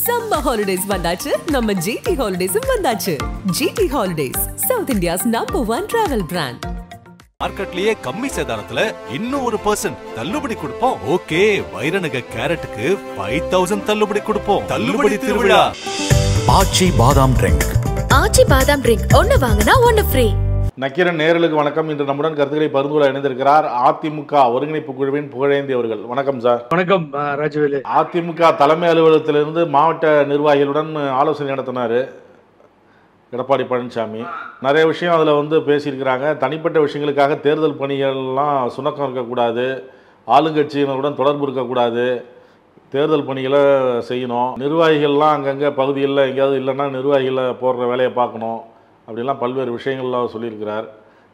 Summer holidays வந்தாச்சு நம்ம GT Holidays-உம் வந்தாச்சு. GT Holidays, South India's #1 travel brand. மார்க்கெட்லயே கம்மி சேதாரத்துல இன்னும் 1% தள்ளுபடி கொடுப்போம். ஓகே, வைரநக கேரட்டுக்கு 5000 தள்ளுபடி கொடுப்போம். தள்ளுபடி திருவிழா. ஆச்சி பாதாம் ட்ரிங்க். ஆச்சி பாதாம் ட்ரிங்க் ஒன்னு வாங்குனா ஒன்னு ஃப்ரீ. நக்கீரன் நேயர்களுக்கு வணக்கம். இன்று நம்முடன் கருத்துக்களை பகிர்ந்து கொள்ள இணைந்திருக்கிறார் அதிமுக ஒருங்கிணைப்பு குழுவின் புகழேந்தி அவர்கள். வணக்கம் சார். வணக்கம் ராஜவேலு. அதிமுக தலைமை அலுவலகத்திலிருந்து மாவட்ட நிர்வாகிகளுடன் ஆலோசனை நடத்தினார் எடப்பாடி பழனிசாமி. நிறைய விஷயம் அதில் பேசியிருக்கிறாங்க. தனிப்பட்ட விஷயங்களுக்காக தேர்தல் பணிகள்லாம் சுணக்கம் இருக்கக்கூடாது, ஆளுங்கட்சியினருடன் தொடர்பு இருக்கக்கூடாது, தேர்தல் பணிகளை செய்யணும், நிர்வாகிகள்லாம் அங்கங்கே பகுதிகளில் எங்கேயாவது இல்லைன்னா நிர்வாகிகளை போடுற வேலையை பார்க்கணும், அப்படிலாம் பல்வேறு விஷயங்கள்லாம் சொல்லியிருக்கிறார்.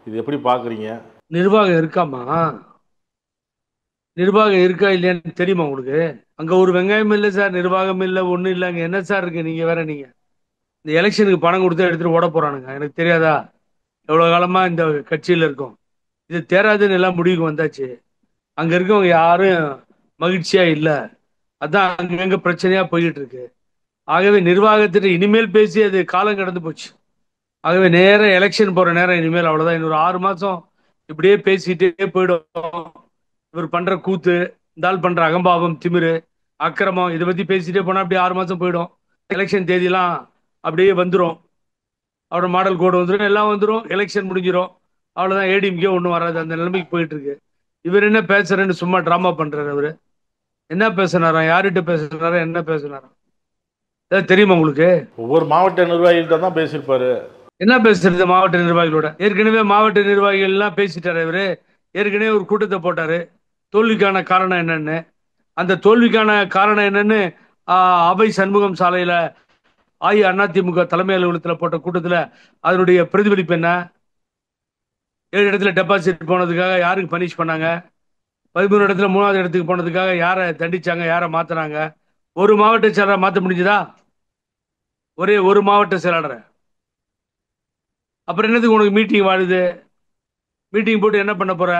இது எப்படி பார்க்குறீங்க? நிர்வாகம் இருக்காமா? நிர்வாகம் இருக்கா இல்லையான்னு தெரியுமா உங்களுக்கு? அங்கே ஒரு வெங்காயம் இல்லை சார், நிர்வாகம் இல்லை, ஒன்றும் இல்லை. அங்கே என்ன சார் இருக்குது? நீங்கள் வேற நீங்கள் இந்த எலெக்ஷனுக்கு பணம் கொடுத்து எடுத்துகிட்டு ஓட போகிறானுங்க. எனக்கு தெரியாதா? எவ்வளோ காலமாக இந்த கட்சியில் இருக்கோம். இது தேராதுன்னு எல்லாம் முடிவுக்கு வந்தாச்சு. அங்கே இருக்கவங்க யாரும் மகிழ்ச்சியாக இல்லை. அதான் அங்கங்கே பிரச்சனையாக போய்கிட்டு இருக்கு. ஆகவே நிர்வாகத்திட்ட இனிமேல் பேசி அது காலம் கடந்து போச்சு. ஆகவே நேரம் எலெக்ஷன் போகிற நேரம் இனிமேல் அவ்வளோதான். இன்னொரு 6 மாதம் இப்படியே பேசிக்கிட்டே போயிடும். இவர் பண்ணுற கூத்து, இந்த ஆள் பண்ணுற அகம்பாவம், திமிரு, அக்கிரமம், இதை பற்றி பேசிகிட்டே போனால் அப்படியே 6 மாதம் போயிடும். எலெக்ஷன் தேதியெல்லாம் அப்படியே வந்துடும். அவரோட மாடல் கோடு வந்துடும், எல்லாம் வந்துடும். எலெக்ஷன் முடிஞ்சிடும், அவ்வளோதான். ஏடிஎம்கே ஒன்றும் வராது. அந்த நிலைமைக்கு போயிட்டு இருக்கு. இவர் என்ன பேசுறேன்னு சும்மா ட்ராமா பண்ணுறாரு. அவர் என்ன பேசுனாராம், யார்கிட்ட பேசுனாரா, என்ன பேசுனாராம் ஏதாவது தெரியுமா உங்களுக்கு? ஒவ்வொரு மாவட்ட நிர்வாகிகிட்ட தான் பேசியிருப்பாரு. என்ன பேசுறது மாவட்ட நிர்வாகிகளோட? ஏற்கனவே மாவட்ட நிர்வாகிகள் எல்லாம் பேசிட்டாரு. இவரு ஏற்கனவே ஒரு கூட்டத்தை போட்டாரு, தோல்விக்கான காரணம் என்னன்னு. அந்த தோல்விக்கான காரணம் என்னன்னு அவை சண்முகம் சாலையில அதிமுக தலைமை அலுவலகத்தில் போட்ட கூட்டத்தில் அதனுடைய பிரதிபலிப்பு என்ன? 7 இடத்துல டெபாசிட் போனதுக்காக யாருக்கு பனிஷ் பண்ணாங்க? 13 இடத்துல 3வது இடத்துக்கு போனதுக்காக யாரை தண்டிச்சாங்க, யாரை மாத்தினாங்க? ஒரு மாவட்ட செயலாளரை மாற்ற முடிஞ்சுதா? ஒரே ஒரு மாவட்ட செயலாளரை. அப்புறம் என்னதுக்கு உனக்கு மீட்டிங் வாழுது? மீட்டிங் போட்டு என்ன பண்ண போற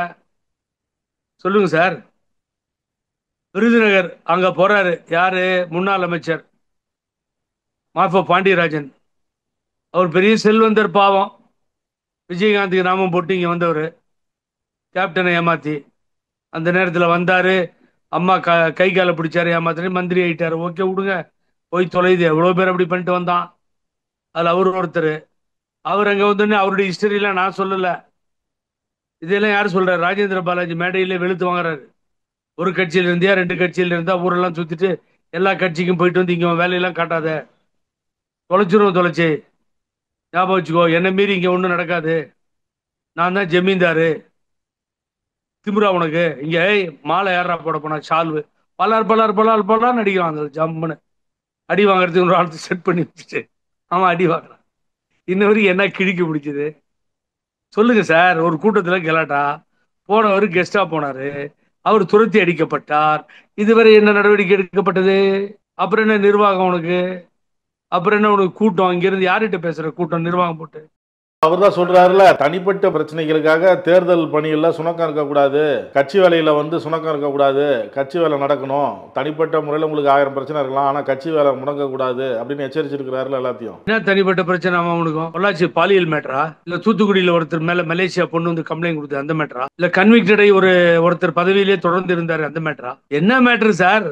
சொல்லுங்க சார். விருதுநகர் அங்க போறாரு யாரு? முன்னாள் அமைச்சர் மாஃபா பாண்டியராஜன். அவர் பெரிய செல்வந்தர், பாவம். விஜயகாந்துக்கு நாமம் போட்டு இங்கே வந்தவர், கேப்டனை ஏமாத்தி. அந்த நேரத்தில் வந்தார், அம்மா கை காலை பிடிச்சாரு, ஏமாத்தினு மந்திரி ஆகிட்டார். ஓகே விடுங்க, போய் தொலைது. எவ்வளோ பேர் அப்படி பண்ணிட்டு வந்தான். அதில் அவர் ஒருத்தர். அவர் அங்கே வந்தோடனே அவருடைய ஹிஸ்டரிலாம் நான் சொல்லலை. இதெல்லாம் யார் சொல்கிறார்? ராஜேந்திர பாலாஜி மேடையிலே வெளுத்து வாங்குறாரு. ஒரு கட்சியில் இருந்தியா, 2 கட்சியில் இருந்தா, ஊரெல்லாம் சுற்றிட்டு எல்லா கட்சிக்கும் போயிட்டு வந்து இங்கே வேலையெல்லாம் காட்டாத, தொலைச்சிரும். தொலைச்சி ஞாபகம் வச்சுக்கோ, என்னை மீறி இங்கே ஒன்றும் நடக்காது. நான் தான் ஜமீன்தாரு. திமுறா உனக்கு? இங்கே மாலை ஏறா போட போனா ஷால்வு பலார் பலார் பலார் பலார் அடிக்கிறான். அந்த ஜம்முன்னு அடி வாங்குறதுக்கு ஒரு ஆளத்தை செட் பண்ணி வச்சுட்டு அவன் அடி வாங்குறான். இன்ன வரைக்கும் என்ன கிழிக்க பிடிக்குது சொல்லுங்க சார். ஒரு கூட்டத்தில் கெலாட்டா, போனவர் கெஸ்டா போனாரு, அவர் துரத்தி அடிக்கப்பட்டார். இதுவரை என்ன நடவடிக்கை எடுக்கப்பட்டது? அப்புறம் என்ன நிர்வாகம் உனக்கு? அப்புறம் என்ன உனக்கு கூட்டம்? இங்கிருந்து யார்கிட்ட பேசுற கூட்டம்? நிர்வாகம் போட்டு அவர் தான் சொல்றாருல, தனிப்பட்ட பிரச்சனைகளுக்காக தேர்தல் பணியில் சுணக்கம் இருக்கக்கூடாது, கட்சி வேலையில் சுணக்கம் இருக்கக்கூடாது, கட்சி வேலை நடக்கணும். தனிப்பட்ட முறையில் உங்களுக்கு 1000 பிரச்சனை இருக்கலாம், ஆனால் கட்சி வேலை முடங்கக்கூடாது அப்படின்னு எச்சரிச்சிருக்கிறாருல எல்லாத்தையும். என்ன தனிப்பட்ட பிரச்சனை அவனுக்கும்? பொள்ளாச்சி பாலியல் மேட்டரா? இல்ல தூத்துக்குடியில் ஒருத்தர் மேல மலேசியா பொண்ணு கம்ப்ளைண்ட் கொடுத்து அந்த மேட்டரா? இல்ல கன்விக்டடை ஒருத்தர் பதவியிலே தொடர்ந்து இருந்தாரு அந்த மேட்டரா? என்ன மேட்டர் சார்?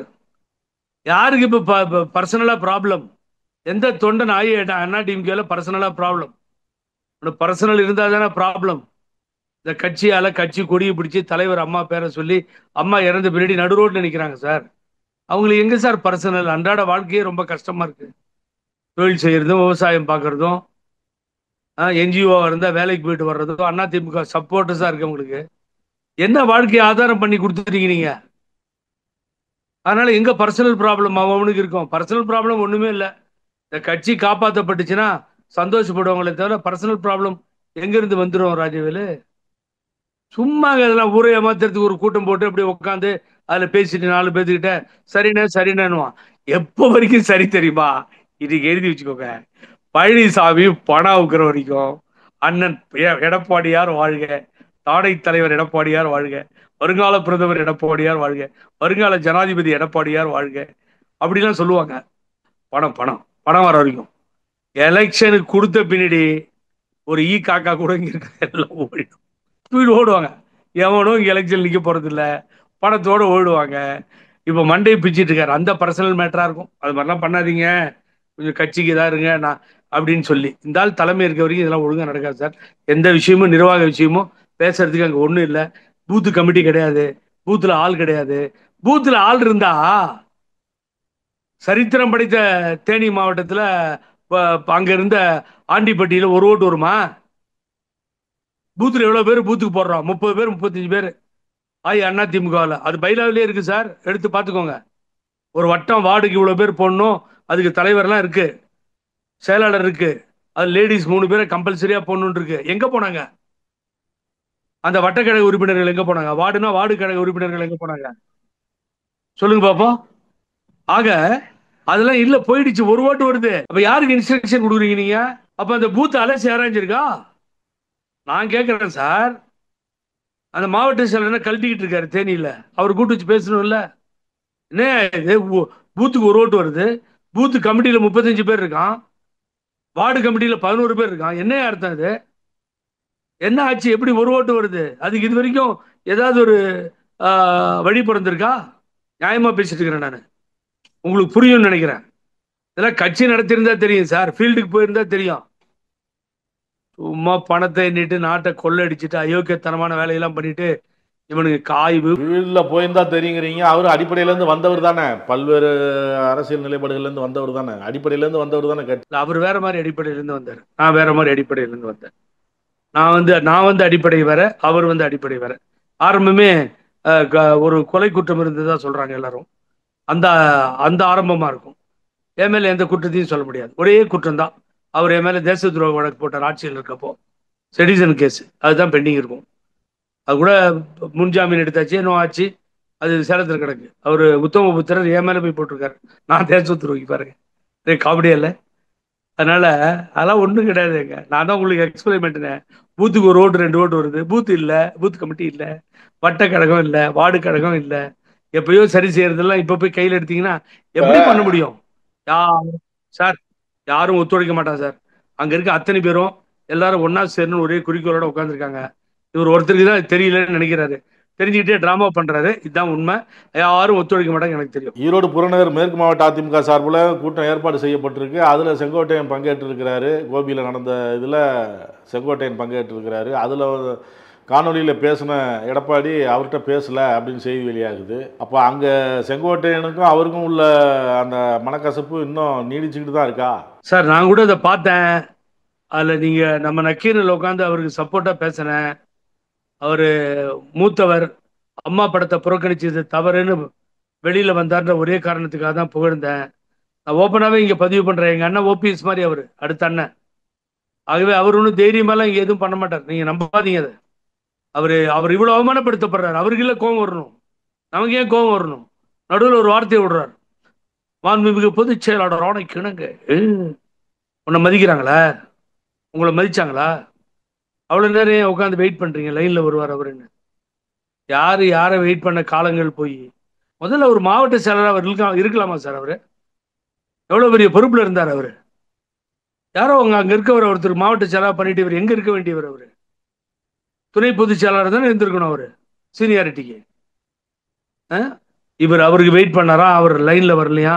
யாருக்கு இப்ப பர்சனலா ப்ராப்ளம்? எந்த தொண்டன் அண்ணா டிஎம்கேல பர்சனலா ப்ராப்ளம்? பர்சனல் இருந்தா தானே ப்ராப்ளம். இந்த கட்சியால கட்சி கொடியை பிடிச்சி தலைவர் அம்மா பேரை சொல்லி அம்மா இறந்த பின்னாடி நடு ரோட்ல நிற்கிறாங்க சார். அவங்களுக்கு எங்க சார் பர்சனல்? அன்றாட வாழ்க்கையே ரொம்ப கஷ்டமா இருக்கு. தொழில் செய்யறதும், விவசாயம் பார்க்கறதும், என்ஜிஓ இருந்தால் வேலைக்கு போயிட்டு வர்றதும், அதிமுக சப்போர்ட்டர்ஸா இருக்கு. உங்களுக்கு என்ன வாழ்க்கையை ஆதாரம் பண்ணி கொடுத்துட்டீங்க நீங்க? அதனால எங்க பர்சனல் ப்ராப்ளம் அவனுக்கு இருக்கும்? பர்சனல் ப்ராப்ளம் ஒண்ணுமே இல்லை. இந்த கட்சி காப்பாற்றப்பட்டுச்சுன்னா சந்தோஷப்படுவாங்களே தவிர பர்சனல் ப்ராப்ளம் எங்கிருந்து வந்துடும் ராஜவேலு? சும்மா இதெல்லாம் ஊரை ஏமாத்துறதுக்கு ஒரு கூட்டம் போட்டு அப்படி உட்காந்து அதில் பேசிட்டு 4 பேர்த்துக்கிட்ட சரிண்ணே சரிண்ணேன்னுவான். எப்போ வரைக்கும் சரி தெரியுமா? இதுக்கு எழுதி வச்சுக்கோங்க. பழனிசாமி பணம் அவுக்கிற வரைக்கும் அண்ணன் எடப்பாடியார் வாழ்க, தாடை தலைவர் எடப்பாடியார் வாழ்க, வருங்கால பிரதமர் எடப்பாடியார் வாழ்க, வருங்கால ஜனாதிபதி எடப்பாடியார் வாழ்க அப்படிலாம் சொல்லுவாங்க. பணம் பணம் பணம் வர வரைக்கும். எலெக்ஷனுக்கு கொடுத்த பின்னாடி ஒரு காக்கா கூட இங்க இருக்க எல்லாம் ஓடிடும். ஸ்பீடு ஓடுவாங்க. எவனும் இங்க எலெக்ஷன் நிக்க போறது இல்ல. பணத்தோட ஓடுவாங்க. இப்ப மண்டை பிச்சுட்டு இருக்காரு. அந்த பர்சனல் மேட்டரா இருக்கும். அது மாதிரிலாம் பண்ணாதீங்க, கொஞ்சம் கட்சிக்கு இதா இருங்க நான் அப்படின்னு சொல்லி. இந்த ஆள் தலைமை இருக்க வரைக்கும் இதெல்லாம் ஒழுங்கா நடக்காது சார். எந்த விஷயமும் நிர்வாக விஷயமும் பேசுறதுக்கு அங்க ஒண்ணும் இல்லை. பூத்து கமிட்டி கிடையாது, பூத்துல ஆள் கிடையாது. பூத்துல ஆள் இருந்தா சரித்திரம் படைத்த தேனி மாவட்டத்துல அங்க இருந்த ஆண்டிப்பட்டியில ஒரு ஓட்டு வருமா? பூத்துல எவ்வளவு பேர் பூத்துக்கு போடுறோம்? 30 பேர் 35 பேர் அண்ணா திமுகவில். அது பைலாவிலே இருக்கு சார், எடுத்து பார்த்துக்கோங்க. ஒரு வட்டம் வார்டுக்கு இவ்வளவு பேர் போடணும், அதுக்கு தலைவர்லாம் இருக்கு, செயலாளர் இருக்கு, அது லேடிஸ் 3 பேரை கம்பல்சரியா போடணும் இருக்கு. எங்க போனாங்க அந்த வட்டக்கழக உறுப்பினர்கள்? எங்க போனாங்க? வார்டுனா வார்டு கழக உறுப்பினர்கள் எங்க போனாங்க சொல்லுங்க பாப்போம். ஆக அதெல்லாம் இல்ல, போயிடுச்சு. ஒரு ஓட்டு வருது. அப்ப யாருக்கு இன்ஸ்ட்ரக்ஷன் கொடுக்குறீங்க நீங்க? அப்ப அந்த பூத் அலசி ஆராய்ஞ்சிருக்கா? நான் கேட்கிறேன் சார். அந்த மாவட்ட செயலர் கழட்டிக்கிட்டு இருக்காரு தேனியில, அவர் கூட்டு வச்சு பேசணும்ல. என்ன பூத்துக்கு ஒரு ஓட்டு வருது, பூத்து கமிட்டியில 35 பேர் இருக்கான், வார்டு கமிட்டியில 11 பேர் இருக்கான். என்ன அர்த்தம் இது? என்ன ஆச்சு? எப்படி ஒரு ஓட்டு வருது? அதுக்கு இது வரைக்கும் ஏதாவது ஒரு வழி பிறந்திருக்கா? நியாயமா பேசிட்டு இருக்கிறேன் நான். உங்களுக்கு புரியும்னு நினைக்கிறேன். இதெல்லாம் கட்சி நடத்திருந்தா தெரியும் சார், ஃபீல்டுக்கு போயிருந்தா தெரியும். சும்மா பணத்தை எண்ணிட்டு நாட்டை கொள்ளடிச்சிட்டு அயோக்கியத்தனமான வேலையெல்லாம் பண்ணிட்டு இவனுக்கு காய்வு. ஃபீல்டில் போயிருந்தா தெரியுங்கிறீங்க. அவர் அடிப்படையிலேருந்து வந்தவர் தானே, பல்வேறு அரசியல் நிலைப்பாடுகள்லேருந்து வந்தவர் தானே, அடிப்படையிலேருந்து வந்தவர் தானே கட்சி. அவர் வேற மாதிரி அடிப்படையிலேருந்து வந்தார், நான் வேற மாதிரி அடிப்படையிலேருந்து வந்தேன். நான் வந்து அடிப்படை வேற, அவர் வந்து அடிப்படை வேற. ஆரம்பமே ஒரு கொலை குற்றம் இருந்ததா சொல்றாங்க எல்லாரும். அந்த அந்த ஆரம்பமா இருக்கும். என் மேல எந்த குற்றத்தையும் சொல்ல முடியாது. ஒரே குற்றம் தான், அவர் என் மேல தேச துரோக வழக்கு போட்டார் ஆட்சியில் இருக்கப்போ. செடிசன் கேஸ் அதுதான் பெண்டிங் இருக்கும். அது கூட முன்ஜாமீன் எடுத்தாச்சு, என்ன ஆச்சு, அது சேலத்தில் கிடக்கு. அவர் உத்தமபுத்திரர் என் மேல போய் போட்டிருக்காரு. நான் தேச துரோகி பாருங்க, காமெடியா இல்லை? அதனால அதெல்லாம் ஒன்றும் கிடையாதுங்க. நான் தான் உங்களுக்கு எக்ஸ்பிளைன் பண்ணிட்டேன். பூத்துக்கு ஒரு ஓட்டு 2 ஓட்டு வருது. பூத்து இல்லை, பூத் கமிட்டி இல்லை, வட்ட கழகம் இல்லை, வார்டு கழகம் இல்லை. எப்பயோ சரி செய்யறதெல்லாம் இப்ப போய் கையில் எடுத்தீங்கன்னா எப்படி பண்ண முடியும்? சார் யாரும் ஒத்துழைக்க மாட்டான் சார். அங்க இருக்க அத்தனை பேரும் எல்லாரும் ஒன்னா சேரணும் ஒரே குறிக்கோளோட உட்காந்துருக்காங்க. இவர் ஒருத்தருக்கு தான் தெரியலன்னு நினைக்கிறாரு, தெரிஞ்சுக்கிட்டே டிராமா பண்றாரு. இதுதான் உண்மை. யாரும் ஒத்துழைக்க மாட்டாங்க எனக்கு தெரியும். ஈரோடு புறநகர் மேற்கு மாவட்ட அதிமுக சார்பில் கூட்டம் ஏற்பாடு செய்யப்பட்டிருக்கு. அதில் செங்கோட்டையன் பங்கேற்றிருக்கிறாரு. கோபியில் நடந்த இதில் செங்கோட்டையன் பங்கேற்றிருக்கிறாரு. அதில் காணொலியில் பேசின எடப்பாடி அவர்கிட்ட பேசலை அப்படின்னு செய்தி வெளியாகுது. அப்போ அங்கே செங்கோட்டையனுக்கும் அவருக்கும் உள்ள அந்த மனக்கசப்பு இன்னும் நீடிச்சுக்கிட்டு தான் இருக்கா? சார் நான் கூட இதை பார்த்தேன். அதில் நீங்கள் நம்ம நக்கீரில் உட்காந்து அவருக்கு சப்போர்ட்டாக பேசினேன். அவர் மூத்தவர், அம்மா படத்தை புறக்கணிச்சது தவறுன்னு வெளியில் வந்தார்ன்ற ஒரே காரணத்துக்காக தான் புகழ்ந்தேன். நான் ஓப்பனாகவே இங்கே பதிவு பண்ணுறேன். எங்கள் அண்ணன் ஓபிஎஸ் மாதிரி அவர், அடுத்த அண்ணன். ஆகவே அவர் ஒன்றும் தைரியமெல்லாம் இங்கே எதுவும் பண்ண மாட்டார், நீங்கள் நம்பாதீங்க அதை. அவர் இவ்வளோ அவமானப்படுத்தப்படுறாரு. அவருக்கு இல்லை கோபம் வரணும், நமக்கு ஏன் கோபம் வரணும்? நடுவில் ஒரு வார்த்தையை விடுறார், மாண்புமிகு பொதுச் செயலாளர் ஆணைக்கு இணங்க. உன்னை மதிக்கிறாங்களா? உங்களை மதிச்சாங்களா? அவ்வளோ நேரம் உட்காந்து வெயிட் பண்ணுறீங்க, லைனில் வருவார் அவருன்னு. யாரை வெயிட் பண்ண காலங்கள் போய். முதல்ல ஒரு மாவட்ட செயலராக அவர் இருக்கலாமா சார்? அவர் எவ்வளோ பெரிய பொறுப்பில் இருந்தார் அவர். யாரோ அங்கே இருக்கவர் ஒருத்தர் மாவட்ட செயலராக பண்ணிட்டு இவர் எங்கே இருக்க வேண்டியவர்? அவர் துணை பொதுச் செயலாளர் தானே இருந்திருக்கணும் அவர் சீனியாரிட்டிக்கு. அவருக்கு வெயிட் பண்ணாரா? அவர் லைனில் வரலையா?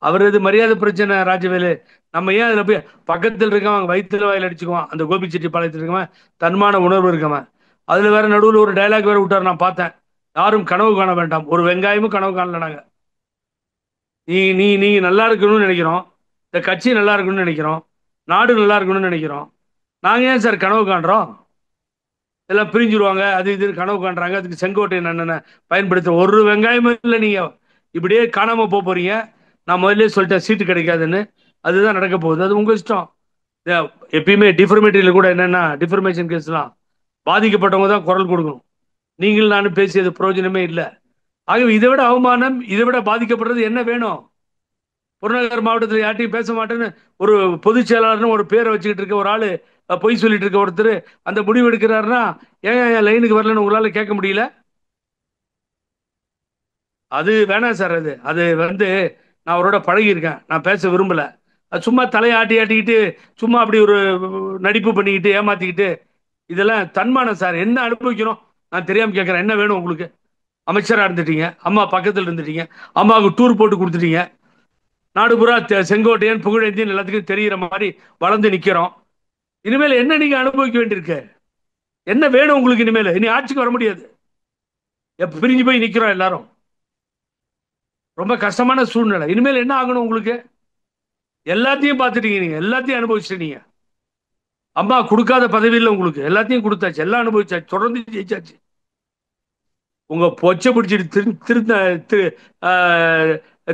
அவர் இது மரியாதை பிரச்சனை ராஜவேலு. நம்ம ஏன் அதில் போய் பக்கத்தில் இருக்கவன் வயிற்றுல வாயில் அடிச்சுக்குவான். அந்த கோபிச்செட்டிப்பாளையத்தில் இருக்கவன் தன்மான உணர்வு இருக்கவன். அதில் வேற நடுவில் ஒரு டைலாக் வேற விட்டார், நான் பார்த்தேன். யாரும் கனவு காண வேண்டாம், ஒரு வெங்காயமும் கனவு காணல. நாங்கள் நீ நல்லா இருக்கணும்னு நினைக்கிறோம், இந்த கட்சி நல்லா இருக்கணும்னு நினைக்கிறோம், நாடு நல்லா இருக்கணும்னு நினைக்கிறோம். நாங்கள் ஏன் சார் கனவு காண்றோம்? எல்லாம் பிரிஞ்சுருவாங்க, அது இது கனவு காண்றாங்க. அதுக்கு செங்கோட்டையன் அண்ணனை பயன்படுத்த ஒரு வெங்காயமும் இல்லை. நீங்கள் இப்படியே காணாமல் போறீங்க. நான் முதல்ல சொல்லிட்டேன் சீட்டு கிடைக்காதுன்னு. அதுதான் நடக்க போகுது. அது உங்கள் இஷ்டம். எப்பயுமே டிஃபர்மேட்டரியில் கூட என்னென்னா, டிஃபர்மேஷன் கேஸ்லாம் பாதிக்கப்பட்டவங்க தான் குரல் கொடுக்கணும். நீங்கள் நானும் பேசியது பிரயோஜனமே இல்லை. ஆகவே இதை விட அவமானம், இதை விட பாதிக்கப்படுறது என்ன வேணும்? புறநகர் மாவட்டத்தில் யார்ட்டையும் பேச மாட்டேன்னு ஒரு பொதுச் செயலாளர்னு ஒரு பேரை வச்சுக்கிட்டு இருக்க ஒரு ஆள், பொய் சொல்லிட்டு இருக்க ஒருத்தர் அந்த முடிவு எடுக்கிறாருன்னா ஏன் லைனுக்கு வரலன்னு உங்களால் கேட்க முடியல? அது வேணாம் சார். அது நான் அவரோட பழகியிருக்கேன். நான் பேச விரும்பல. அது சும்மா தலையை ஆட்டி ஆட்டிக்கிட்டு சும்மா அப்படி ஒரு நடிப்பு பண்ணிக்கிட்டு ஏமாத்திக்கிட்டு இதெல்லாம் தன்மானம் சார். என்ன அனுபவிக்கணும் நான் தெரியாம கேட்கறேன். என்ன வேணும் உங்களுக்கு? அமைச்சராக இருந்துட்டீங்க, அம்மா பக்கத்தில் இருந்துட்டீங்க, அம்மாவுக்கு டூர் போட்டு கொடுத்துட்டீங்க, நாடு பூரா செங்கோட்டையன் புகழேந்தியன் எல்லாத்துக்கும் தெரிகிற மாதிரி வளர்ந்து நிற்கிறோம். இனிமேல் என்ன நீங்க அனுபவிக்க வேண்டியிருக்கு? என்ன வேணும் உங்களுக்கு? இனிமேல் இனி ஆட்சிக்கு வர முடியாது. எப்ப பிரிஞ்சு போய் நிற்கிறோம் எல்லாரும். ரொம்ப கஷ்டமான சூழ்நிலை. இனிமேல் என்ன ஆகணும் உங்களுக்கு? எல்லாத்தையும் பார்த்துட்டீங்க, நீங்க எல்லாத்தையும் அனுபவிச்சிட்டீங்க. அம்மா கொடுக்காத பதவியில் உங்களுக்கு எல்லாத்தையும் கொடுத்தாச்சு, எல்லாம் அனுபவிச்சாச்சு, தொடர்ந்து ஜெயிச்சாச்சு. உங்க பொச்சை பிடிச்சிட்டு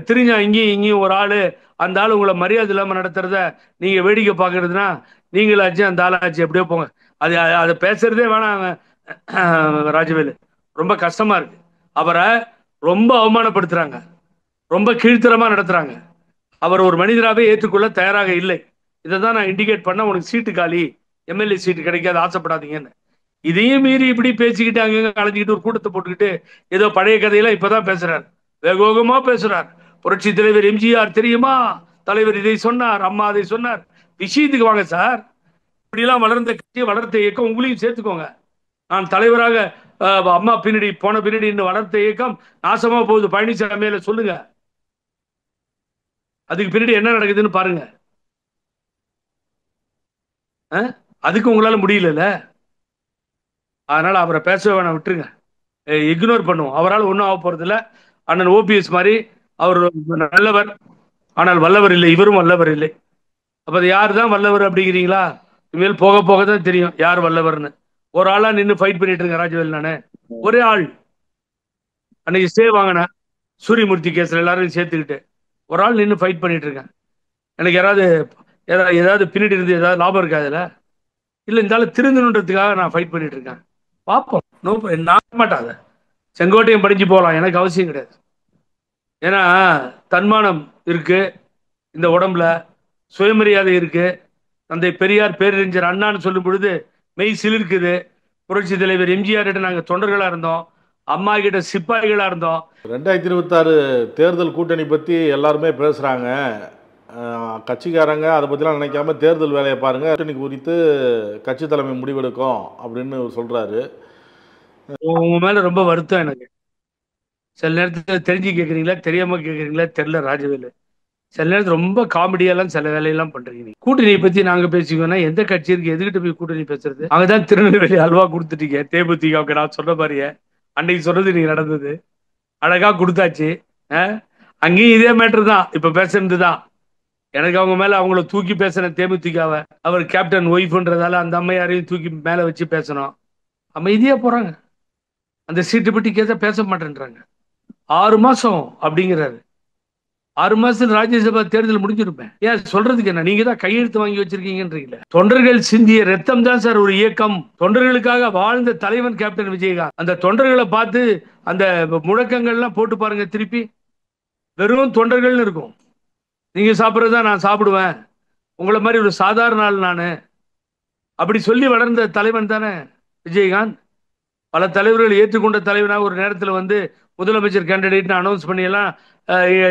திரிஞ்சா இங்கேயும் இங்கேயும் ஒரு ஆளு, அந்த ஆள் உங்களை மரியாதை இல்லாம நடத்துறத நீங்க வேடிக்கை பார்க்கறதுனா நீங்களாச்சு அந்த ஆளாச்சு, எப்படியோ போங்க. அது அதை பேசுறதே வேணாம். ராஜவேலு ரொம்ப கஷ்டமா இருக்கு. அவரை ரொம்ப அவமானப்படுத்துறாங்க, ரொம்ப கீழ்த்தரமா நடத்துறாங்க. அவர் ஒரு மனிதராகவே ஏற்றுக்கொள்ள தயாராக இல்லை. இதை தான் நான் இண்டிகேட் பண்ண, உனக்கு சீட்டு காலி, எம்எல்ஏ சீட்டு கிடைக்காது, ஆசைப்படாதீங்கன்னு. இதையும் மீறி இப்படி பேசிக்கிட்டு அங்கங்க கலைஞ்சிக்கிட்டு ஒரு கூட்டத்தை போட்டுக்கிட்டு ஏதோ பழைய கதையெல்லாம் இப்பதான் பேசுறாரு, வேகோகமா பேசுறார். புரட்சி தலைவர் எம்ஜிஆர் தெரியுமா, தலைவர் இதை சொன்னார், அம்மா அதை சொன்னார். விஷயத்துக்கு வாங்க சார். இப்படிலாம் வளர்ந்த கட்சி, வளர்த்த இயக்கம் உங்களையும் சேர்த்துக்கோங்க. நான் தலைவராக அம்மா பின்னாடி போன பின்னாடி இந்த வளர்த்த இயக்கம் நாசமா போகுது பழனிசாமியில சொல்லுங்க. அதுக்கு பின்னாடி என்ன நடக்குதுன்னு பாருங்க. அதுக்கு உங்களால முடியல. அதனால அவரை பேச வேணாம், விட்டுருங்க, இக்னோர் பண்ணுவோம். அவரால் ஒன்றும் ஆக போறது இல்லை. அண்ணன் ஓபிஎஸ் மாதிரி அவர் நல்லவர், ஆனால் வல்லவர் இல்லை. இவரும் வல்லவர் இல்லை. அப்ப அது யார் தான் வல்லவர் அப்படிங்கிறீங்களா? இனிமேல் போக போக தான் தெரியும் யார் வல்லவர்னு. ஒரு ஆளா நின்று ஃபைட் பண்ணிட்டு இருங்க ராஜவேல். நானு ஒரே ஆள் அன்னைக்கு ஸ்டே வாங்கின சூரியமூர்த்தி கேஸ்ல எல்லாரும் சேர்த்துக்கிட்டு ஒரு ஆள் நின்று ஃபைட் பண்ணிட்டு இருக்கேன். எனக்கு ஏதாவது பின்னாடி இருந்து ஏதாவது லாபம் இருக்கா அதுல? இல்ல இந்த ஆள் திருந்தணுன்றதுக்காக நான் ஃபைட் பண்ணிட்டு இருக்கேன். பார்ப்போம். நான் மாட்டாத செங்கோட்டையும் படிஞ்சு போகலாம், எனக்கு அவசியம் கிடையாது. ஏன்னா தன்மானம் இருக்கு இந்த உடம்புல, சுயமரியாதை இருக்கு. தந்தை பெரியார் பேரறிஞர் அண்ணான்னு சொல்லும் பொழுது மெய் சிலிர்க்குது. புரட்சி தலைவர் எம்ஜிஆர் கிட்ட நாங்கள் தொண்டர்களா இருந்தோம், அம்மா கிட்ட சிப்பாய்களா இருந்தோம். 2026 தேர்தல் கூட்டணி பற்றி எல்லாருமே பேசுகிறாங்க. கட்சிக்காரங்க அதை பற்றிலாம் நினைக்காம தேர்தல் வேலையை பாருங்கள், கூட்டணி குறித்து கட்சி தலைமை முடிவெடுக்கும் அப்படின்னு சொல்கிறாரு. உங்க மேல ரொம்ப வருத்தம் எனக்கு. சில நேரத்தில் தெரிஞ்சு கேட்குறீங்களா தெரியாம கேட்குறீங்களா தெரியல ராஜவேலு. சில நேரத்தில் ரொம்ப காமெடியெல்லாம் சில வேலையெல்லாம் பண்றீங்க. நீ கூட்டணியை பத்தி நாங்க பேசிக்கோன்னா எந்த கட்சி இருக்கு, எதுக்கிட்ட போய் கூட்டணி பேசுறது? அங்கதான் திருநெல்வேலி அல்வா கொடுத்துட்டீங்க தேமுதிக. நான் சொன்ன மாதிரியே அன்னைக்கு சொன்னது நீங்க நடந்தது, அழகா கொடுத்தாச்சு. அங்கேயும் இதே மேட்டர் தான் இப்ப பேசுறது தான். எனக்கு அவங்க மேல அவங்கள தூக்கி பேசின தேமுதிகவை, அவர் கேப்டன் ஒய்ஃப்ன்றதால அந்த அம்மையாரையும் தூக்கி மேல வச்சு பேசணும். அமைதியா போறாங்க. அந்த சீட்டு பற்றி கேட்ட பேச மாட்டேன்றாங்க. 6 மாசம் அப்படிங்கிறாரு. 6 மாசத்துல ராஜ்யசபா தேர்தல் முடிஞ்சிருப்பேன். ஏன் சொல்றதுக்கு என்ன? நீங்க தான் கையெழுத்து வாங்கி வச்சிருக்கீங்கன்றீங்களே. தொண்டர்கள் சிந்திய ரத்தம் தான் சார் ஒரு இயக்கம். தொண்டர்களுக்காக வாழ்ந்த தலைவன் கேப்டன் விஜயகாந்த். அந்த தொண்டர்களை பார்த்து அந்த முழக்கங்கள்லாம் போட்டு பாருங்க திருப்பி. வெறும் தொண்டர்கள்னு இருக்கும். நீங்க சாப்பிட்றதுதான் நான் சாப்பிடுவேன், உங்களை மாதிரி ஒரு சாதாரண ஆள் நானு, அப்படி சொல்லி வளர்ந்த தலைவன் தானே விஜயகாந்த். பல தலைவர்கள் ஏற்றுக்கொண்ட தலைவனாக ஒரு நேரத்தில் வந்து முதலமைச்சர் கேண்டிடேட்னு அனௌன்ஸ் பண்ணி எல்லாம்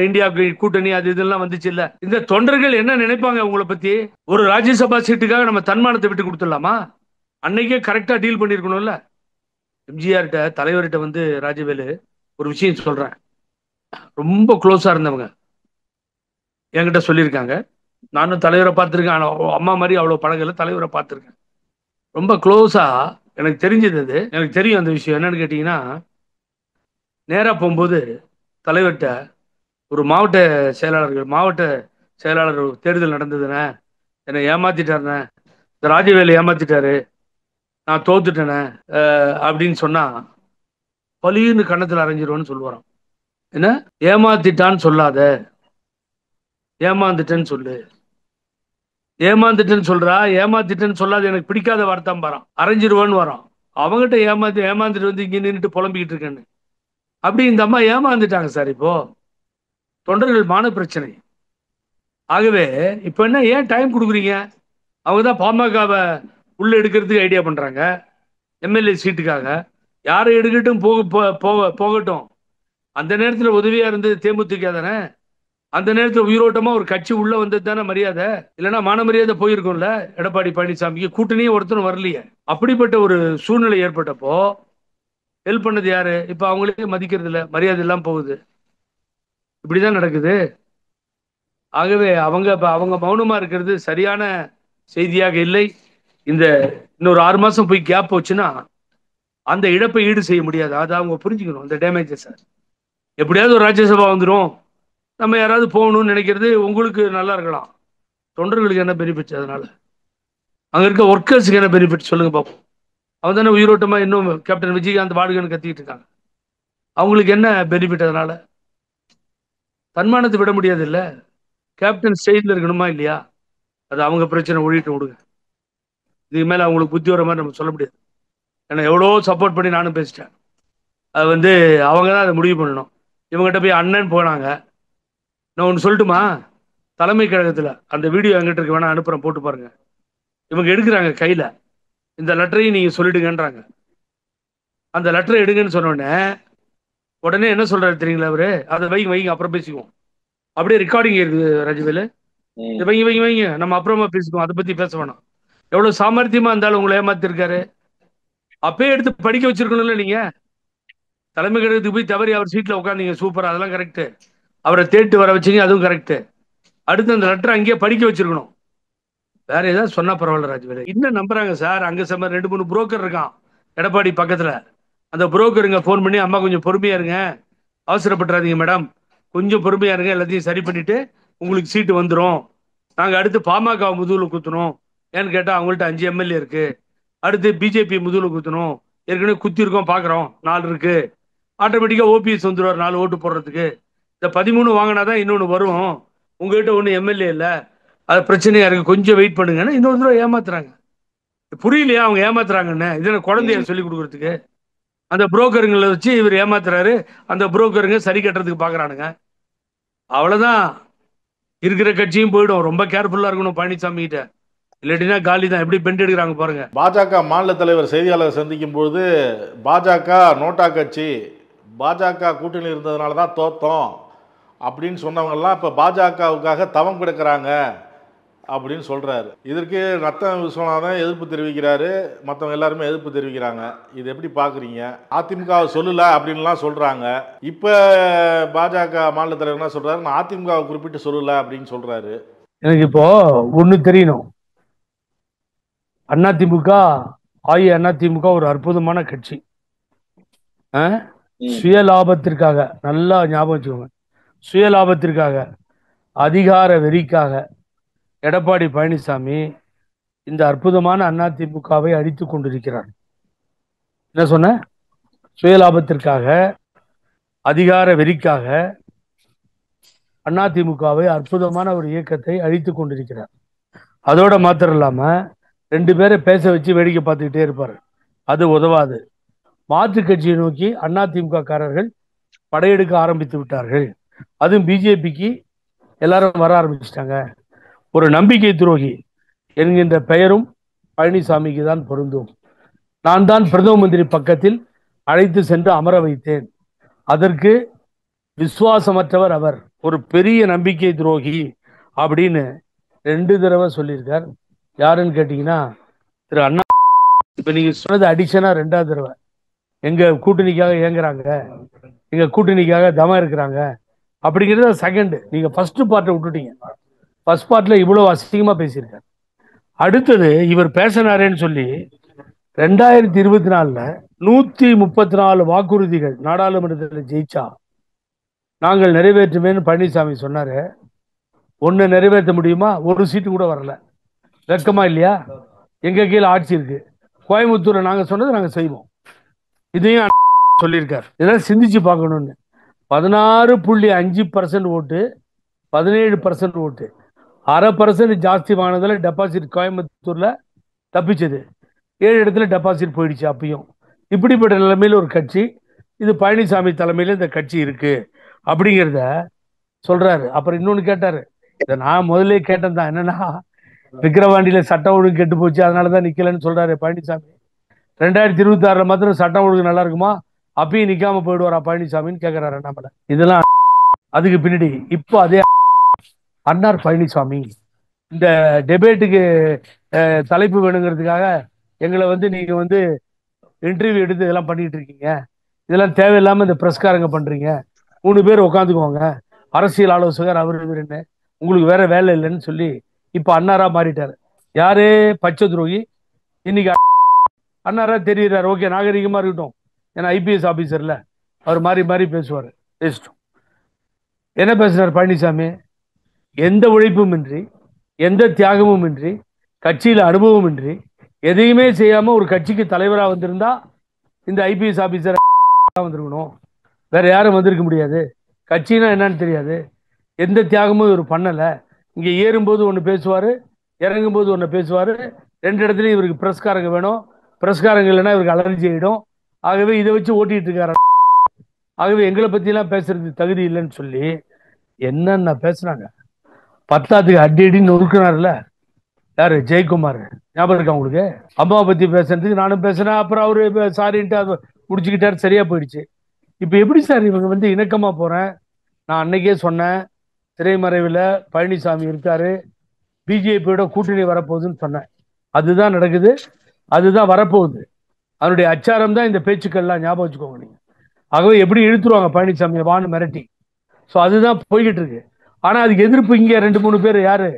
இந்தியா கூட்டணி அது இதெல்லாம் வந்துச்சு இல்ல. இந்த தொண்டர்கள் என்ன நினைப்பாங்க உங்களை பத்தி? ஒரு ராஜ்யசபா சீட்டுக்காக நம்ம தன்மானத்தை விட்டு கொடுத்துடலாமா? அன்னைக்கே கரெக்டா டீல் பண்ணிருக்கணும்ல. எம்ஜிஆர்கிட்ட தலைவர்கிட்ட வந்து ராஜவேலு ஒரு விஷயம் சொல்றேன், ரொம்ப க்ளோஸா இருந்தவங்க என்கிட்ட சொல்லியிருக்காங்க. நானும் தலைவரை பார்த்துருக்கேன், அம்மா மாதிரி அவ்வளவு பழகல, தலைவரை பார்த்துருக்கேன். ரொம்ப க்ளோஸா எனக்கு தெரிஞ்சது. எனக்கு தெரியும் அந்த விஷயம். என்னன்னு கேட்டீங்கன்னா, நேரா போகும்போது தலைவர்கிட்ட ஒரு மாவட்ட செயலாளர் தேர்தல் நடந்ததுண்ணே, என்னை ஏமாத்திட்டாருண்ணே, இந்த ராஜவேலு ஏமாத்திட்டாரு, நான் தோத்துட்டேனே அப்படின்னு சொன்னா பலின்னு கண்ணத்தில் அரைஞ்சிருவோன்னு சொல்லுவாராம். என்ன ஏமாத்திட்டான்னு சொல்லாத, ஏமாந்துட்டேன்னு சொல்லு. ஏமாந்துட்டேன்னு சொல்றா, ஏமாத்திட்டேன்னு சொல்லாது, எனக்கு பிடிக்காத வார்த்தான் பாரான், அரைஞ்சிருவான்னு வரான். அவங்ககிட்ட ஏமாந்துட்டு வந்து இங்க நின்றுட்டு புலம்பிக்கிட்டு இருக்கேன்னு. அப்படி இந்த அம்மா ஏமாந்துட்டாங்க சார். இப்போ தொண்டர்கள் மான பிரச்சனை. ஆகவே இப்ப என்ன, ஏன் டைம் கொடுக்குறீங்க? அவங்க தான் பாமகவை உள்ள எடுக்கிறதுக்கு ஐடியா பண்றாங்க எம்எல்ஏ சீட்டுக்காக. யாரை எடுக்கட்டும் போகட்டும். அந்த நேரத்தில் உதவியா இருந்து தேமுதிக தானே. அந்த நேரத்தில் உயிரோட்டமா ஒரு கட்சி உள்ள வந்தது தானே மரியாதை. இல்லைன்னா மான மரியாதை போயிருக்கும்ல எடப்பாடி பழனிசாமிக்கு. கூட்டணியே ஒருத்தரும் வரலையே. அப்படிப்பட்ட ஒரு சூழ்நிலை ஏற்பட்டப்போ ஹெல்ப் பண்ணது யாரு? இப்ப அவங்களே மதிக்கிறது இல்ல, மரியாதை எல்லாம் போகுது. இப்படிதான் நடக்குது. ஆகவே அவங்க மௌனமா இருக்கிறது சரியான செய்தியாக இல்லை. இந்த இன்னொரு 6 மாசம் போய் கேப் போச்சுன்னா அந்த இழப்பை ஈடு செய்ய முடியாது. அதை அவங்க புரிஞ்சுக்கணும். அந்த டேமேஜஸ் எப்படியாவது ஒரு ராஜ்யசபா வந்துடும், நம்ம யாராவது போகணும்னு நினைக்கிறது உங்களுக்கு நல்லா இருக்கலாம். தொண்டர்களுக்கு என்ன பெனிஃபிட்? அதனால அங்க இருக்க ஒர்க்கர்ஸுக்கு என்ன பெனிஃபிட் சொல்லுங்க பார்ப்போம். அவங்க தானே உயிரோட்டமா இன்னும் கேப்டன் விஜயகாந்த் வாழ்கன்னு கத்திக்கிட்டு இருக்காங்க. அவங்களுக்கு என்ன பெனிஃபிட்? அதனால தன்மானத்தை விட முடியாது இல்ல. கேப்டன் ஸ்டைல இருக்கணுமா இல்லையா? அது அவங்க பிரச்சனை, ஒழிட்டு விடுங்க. இதுக்கு மேல அவங்களுக்கு புத்தி வர மாதிரி நம்ம சொல்ல முடியாது. ஏன்னா எவ்வளோ சப்போர்ட் பண்ணி நானும் பேசிட்டேன். அது அவங்க தான் அதை முடிவு பண்ணணும். இவங்ககிட்ட போய் அண்ணன் போனாங்க. நான் ஒன்று சொல்லட்டுமா? தலைமை கழகத்தில் அந்த வீடியோ எங்கிட்ட இருக்கு, வேணா அனுப்புறேன், போட்டு பாருங்க. இவங்க எடுக்கிறாங்க கையில, இந்த லெட்டரையும் நீங்க சொல்லிடுங்கன்றாங்க. அந்த லெட்டரை எடுங்கன்னு சொன்னோடனே உடனே என்ன சொல்றாரு தெரியுங்களா அவரு? அதை வைங்க அப்புறம் பேசிக்குவோம். அப்படியே ரெக்கார்டிங் இருக்குது ரஜிவேலு. வைங்க நம்ம அப்புறமா பேசிக்குவோம், அதை பத்தி பேச வேணாம். எவ்வளவு சாமர்த்தியமா இருந்தாலும் உங்களை ஏமாத்திருக்காரு. அப்பயே எடுத்து படிக்க வச்சிருக்கணும்ல நீங்க. தலைமை கழகத்துக்கு போய் தவறி அவர் சீட்ல உட்காந்தீங்க, சூப்பர், அதெல்லாம் கரெக்ட். அவரை தேட்டு வர வச்சீங்க, அதுவும் கரெக்ட். அடுத்து அந்த லெட்டர் அங்கேயே படிக்க வச்சிருக்கணும். வேற ஏதாவது சொன்னா பரவாயில்ல ராஜ்வேலு. இன்னும் நம்புறாங்க சார். அங்க 2-3 புரோக்கர் இருக்கான் எடப்பாடி பக்கத்துல. அந்த புரோக்கருங்க போன் பண்ணி, அம்மா கொஞ்சம் பொறுமையா இருங்க, அவசரப்பட்டுறாதீங்க மேடம், கொஞ்சம் பொறுமையா இருங்க, எல்லாத்தையும் சரி பண்ணிட்டு உங்களுக்கு சீட்டு வந்துடும். நாங்க அடுத்து பாமக முதுகுல குத்தணும். ஏன்னு கேட்டா அவங்கள்ட்ட 5 எம்எல்ஏ இருக்கு. அடுத்து பிஜேபி முதுகுல குத்தணும், ஏற்கனவே குத்தி இருக்கோம், பாக்குறோம் 4 இருக்கு. ஆட்டோமேட்டிக்கா ஓபிஎஸ் வந்துடுவார் 4 ஓட்டு போடுறதுக்கு. இந்த 13 வாங்கினாதான் இன்னொன்னு வரும். உங்ககிட்ட ஒண்ணு எம்எல்ஏ இல்ல, அது பிரச்சனையா இருக்கு, கொஞ்சம் வெயிட் பண்ணுங்கன்னா இன்னொரு தடவை ஏமாத்துறாங்க. புரியலையா அவங்க ஏமாத்துறாங்கன்னு? இது குழந்தைய சொல்லி கொடுக்கறதுக்கு அந்த புரோக்கருங்களை வச்சு இவர் ஏமாத்துறாரு. அந்த புரோக்கருங்க சரி கட்டுறதுக்கு பாக்குறானுங்க. அவ்வளவுதான். இருக்கிற கட்சியும் போயிடும். ரொம்ப கேர்ஃபுல்லா இருக்கணும் பழனிசாமி கிட்ட, இல்லாட்டினா காலி தான். எப்படி பெண்ட் எடுக்கிறாங்க பாருங்க. பாஜக மாநில தலைவர் செய்தியாளர் சந்திக்கும் பொழுது பாஜக நோட்டா கட்சி, பாஜக கூட்டணி இருந்ததுனால தான் தோத்தோம் அப்படின்னு சொன்னவங்கெல்லாம் இப்போ பாஜகவுக்காக தவம் கிடக்கிறாங்க அப்படின்னு சொல்கிறாரு. இதற்கு நத்தம் விஸ்வநாதன் எதிர்ப்பு தெரிவிக்கிறாரு, மற்றவங்க எல்லாருமே எதிர்ப்பு தெரிவிக்கிறாங்க. இது எப்படி பார்க்குறீங்க? அதிமுகவை சொல்லலை அப்படின்லாம் சொல்கிறாங்க. இப்போ பாஜக மாநில தலைவர் என்ன சொல்கிறாரு? நான் அதிமுகவை குறிப்பிட்டு சொல்லலை அப்படின்னு சொல்கிறாரு. எனக்கு இப்போ ஒன்று தெரியணும். அதிமுக அதிமுக ஒரு அற்புதமான கட்சி. சுய லாபத்திற்காக, நல்லா ஞாபகம் வச்சுக்கோங்க, சுய லாபத்திற்காக, அதிகார வெறிக்காக எடப்பாடி பழனிசாமி இந்த அற்புதமான அதிமுகவை அழித்துக் கொண்டிருக்கிறார். என்ன சொன்ன? சுயலாபத்திற்காக, அதிகார வெறிக்காக அதிமுகவை அற்புதமான ஒரு இயக்கத்தை அழித்துக் கொண்டிருக்கிறார். அதோட மாத்திரம் இல்லாம 2 பேரை பேச வச்சு வேடிக்கை பார்த்துக்கிட்டே இருப்பாரு. அது உதவாது. மாற்று கட்சியை நோக்கி அதிமுக காரர்கள் படையெடுக்க ஆரம்பித்து விட்டார்கள். அதுவும் பிஜேபிக்கு எல்லாரும் வர ஆரம்பிச்சிட்டாங்க. ஒரு நம்பிக்கை துரோகி என்கின்ற பெயரும் பழனிசாமிக்கு தான் பொருந்தும். நான் தான் பிரதம மந்திரி பக்கத்தில் அழைத்து சென்று அமர வைத்தேன். அதற்கு விசுவாசமற்றவர் அவர், ஒரு பெரிய நம்பிக்கை துரோகி அப்படின்னு 2 தடவை சொல்லியிருக்கார். யாருன்னு கேட்டீங்கன்னா திரு அண்ணா. இப்ப நீங்க சொன்னது அடிஷனா 2வது தடவை. எங்க கூட்டணிக்காக இயங்குறாங்க, எங்க கூட்டணிக்காக தமம் இருக்கிறாங்க அப்படிங்கிறது செகண்ட். நீங்க ஃபர்ஸ்ட் பார்ட்டை விட்டுட்டீங்க. ஃபர்ஸ்ட் பார்ட்ல இவ்வளவு அசிங்கமா பேசியிருக்காரு. அடுத்தது இவர் பேசினாரேன்னு சொல்லி 2024 134 வாக்குறுதிகள் நாடாளுமன்றத்தில் ஜெயிச்சா நாங்கள் நிறைவேற்றுவேன்னு பழனிசாமி சொன்னாரு. ஒன்னு நிறைவேற்ற முடியுமா? ஒரு சீட்டு கூட வரல. வெக்கமா இல்லையா? எங்க கீழே ஆட்சி இருக்கு. கோயம்புத்தூர்ல நாங்க சொன்னது நாங்க செய்வோம். இதையும் சொல்லியிருக்காரு. இதெல்லாம் சிந்திச்சு பார்க்கணும்னு. 16.5% ஓட்டு, 17% ஓட்டு, 0.5% ஜாஸ்தி வாங்கினதுல டெபாசிட் கோயம்புத்தூர்ல தப்பிச்சது. 7 இடத்துல டெபாசிட் போயிடுச்சு. அப்பயும் இப்படிப்பட்ட நிலைமையில ஒரு கட்சி, இது பழனிசாமி தலைமையில இந்த கட்சி இருக்கு அப்படிங்கிறத சொல்றாரு. அப்புறம் இன்னொன்னு கேட்டாரு, இதை நான் முதல்ல கேட்டேன் தான். என்னன்னா, விக்கிரவாண்டியில சட்டம் ஒழுங்கு கெட்டு போச்சு, அதனாலதான் நிக்கலன்னு சொல்றாரு பழனிசாமி. 2026 மாத்திரம் சட்டம் ஒழுங்கு நல்லா இருக்குமா? அப்பயும் நிக்காம போயிடுவாரா பழனிசாமின்னு கேட்கிறாரு நம்மள. இதெல்லாம் அதுக்கு பின்னாடி இப்போ அதே அன்னார் பழனிசாமி இந்த டெபேட்டுக்கு தலைப்பு வேணுங்கிறதுக்காக எங்களை வந்து நீங்க வந்து இன்டர்வியூ எடுத்து இதெல்லாம் பண்ணிட்டு இருக்கீங்க. இதெல்லாம் தேவையில்லாம இந்த பிரஸ்காரங்க பண்றீங்க. 3 பேர் உட்காந்துக்குவாங்க, அரசியல் ஆலோசகர் அவர் இவருன்னு, உங்களுக்கு வேற வேலை இல்லைன்னு சொல்லி இப்ப அன்னாரா மாறிட்டாரு. யாரு? பச்சை துரோகி. இன்னைக்கு அண்ணாரா தெரியுறாரு. ஓகே, நாகரிகமா இருக்கட்டும், ஏன்னா ஐபிஎஸ் ஆபீசர்ல அவர் மாறி மாறி பேசுவார். பேசிட்டோம். என்ன பேசுறாரு பழனிசாமி? எந்த உழைப்பும் இன்றி, எந்த தியாகமும் இன்றி, கட்சியில அனுபவம் இன்றி, எதையுமே செய்யாம ஒரு கட்சிக்கு தலைவரா வந்திருந்தா இந்த ஐபிஎஸ் ஆபீசர் வந்திருக்கணும். வேற யாரும் வந்திருக்க முடியாது. கட்சினா என்னன்னு தெரியாது. எந்த தியாகமும் இவர் பண்ணல. இங்க ஏறும்போது ஒன்று பேசுவாரு, இறங்கும் போது ஒன்று பேசுவாரு. 2 இடத்துலையும் இவருக்கு பிரஸ்காரங்க வேணும். பிரஸ்காரங்க இல்லைன்னா இவருக்கு அலர்ஜி ஆயிடும். ஆகவே இதை வச்சு ஓட்டிட்டு இருக்காரு. ஆகவே எங்களை பத்தி எல்லாம் பேசுறது தகுதி இல்லைன்னு சொல்லி என்னென்ன பேசுனாங்க. 10க்கு அடி அடின்னு நொறுக்கினார்ல யாரு? ஜெயக்குமார். ஞாபகம் இருக்கா உங்களுக்கு? அம்மாவை பத்தி பேசுறதுக்கு நானும் பேசுறேன். அப்புறம் அவரு சாரின்ட்டு முடிச்சுக்கிட்டாரு, சரியா போயிடுச்சு. இப்ப எப்படி சார் இவங்க வந்து இணக்கமா போறேன்? நான் அன்னைக்கே சொன்னேன், திரைமறைவில் பழனிசாமி இருக்காரு, பிஜேபியோட கூட்டணி வரப்போகுதுன்னு சொன்னேன். அதுதான் நடக்குது, அதுதான் வரப்போகுது. அதனுடைய அச்சாரம் தான் இந்த பேச்சுக்கள்லாம். ஞாபகம் வச்சுக்கோங்க நீங்க. ஆகவே எப்படி இழுத்துருவாங்க பழனிசாமி வான்னு மிரட்டி. ஸோ அதுதான் போய்கிட்டு இருக்கு. ஆனா அதுக்கு எதிர்ப்பு இங்க 2-3 பேர். யாரு?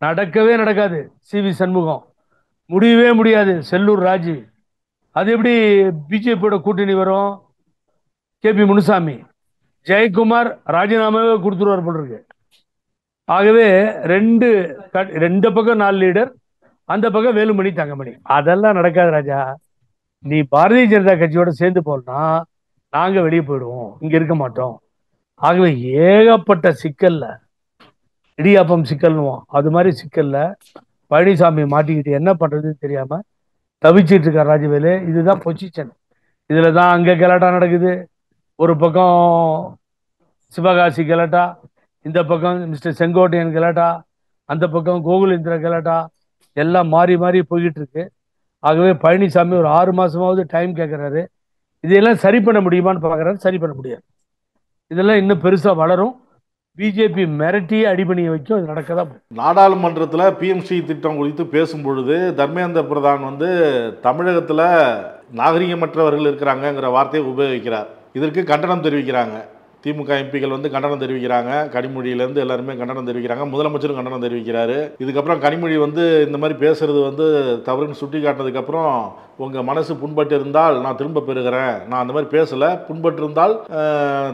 நடக்கவே நடக்காது. சிவி சண்முகம். முடியவே முடியாது. செல்லூர் ராஜு. அது எப்படி பிஜேபியோட கூட்டணி வரும்? கேபி முனுசாமி. ஜெயக்குமார் ராஜினாமாவே கொடுத்துருவார் போல இருக்கு. ஆகவே ரெண்டு பக்கம் 4 லீடர், அந்த பக்கம் வேலுமணி தங்கமணி. அதெல்லாம் நடக்காது ராஜா. நீ பாரதிய ஜனதா கட்சியோட சேர்ந்து போனா நாங்க வெளியே போயிடுவோம், இங்க இருக்க மாட்டோம். ஆகவே ஏகப்பட்ட சிக்கல்ல, இடியாப்பம் சிக்கல்னுவோம், அது மாதிரி சிக்கல்ல பழனிசாமி மாட்டிக்கிட்டு என்ன பண்றதுன்னு தெரியாம தவிச்சிட்டு இருக்கார் ராஜவேலு. இதுதான் பொசிஷன். இதுலதான் அங்க கலாட்டா நடக்குது. ஒரு பக்கம் சிவகாசி கலாட்டா, இந்த பக்கம் மிஸ்டர் செங்கோட்டையன் கலாட்டா, அந்த பக்கம் கோகுலேந்திர கலாட்டா, எல்லாம் மாறி மாறி போய்கிட்டு இருக்கு. ஆகவே பழனிசாமி ஒரு 6 மாசமாவது டைம் கேட்கிறாரு. இதெல்லாம் சரி பண்ண முடியுமான்னு பாக்குறாரு. சரி பண்ண முடியாது. இதெல்லாம் இன்னும் பெருசா வளரும். பிஜேபி மிரட்டியே அடிபணியை வைக்கும். அது நடக்கதான். நாடாளுமன்றத்தில் பிஎம்சி திட்டம் குறித்து பேசும் பொழுது தர்மேந்திர பிரதான் வந்து தமிழகத்தில் நாகரிகமற்றவர்கள் இருக்கிறாங்கங்கிற வார்த்தையை உபயோகிக்கிறார். இதற்கு கண்டனம் தெரிவிக்கிறாங்க. திமுக எம்பிக்கள் வந்து கண்டனம் தெரிவிக்கிறாங்க. கனிமொழியிலேருந்து எல்லாருமே கண்டனம் தெரிவிக்கிறாங்க. முதலமைச்சரும் கண்டனம் தெரிவிக்கிறாரு. இதுக்கப்புறம் கனிமொழி வந்து இந்த மாதிரி பேசுறது வந்து தவறுன்னு சுட்டி காட்டினதுக்கப்புறம், உங்கள் மனசு புண்பட்டு இருந்தால் நான் திரும்ப பெறுகிறேன், நான் அந்த மாதிரி பேசலை, புண்பட்டு இருந்தால்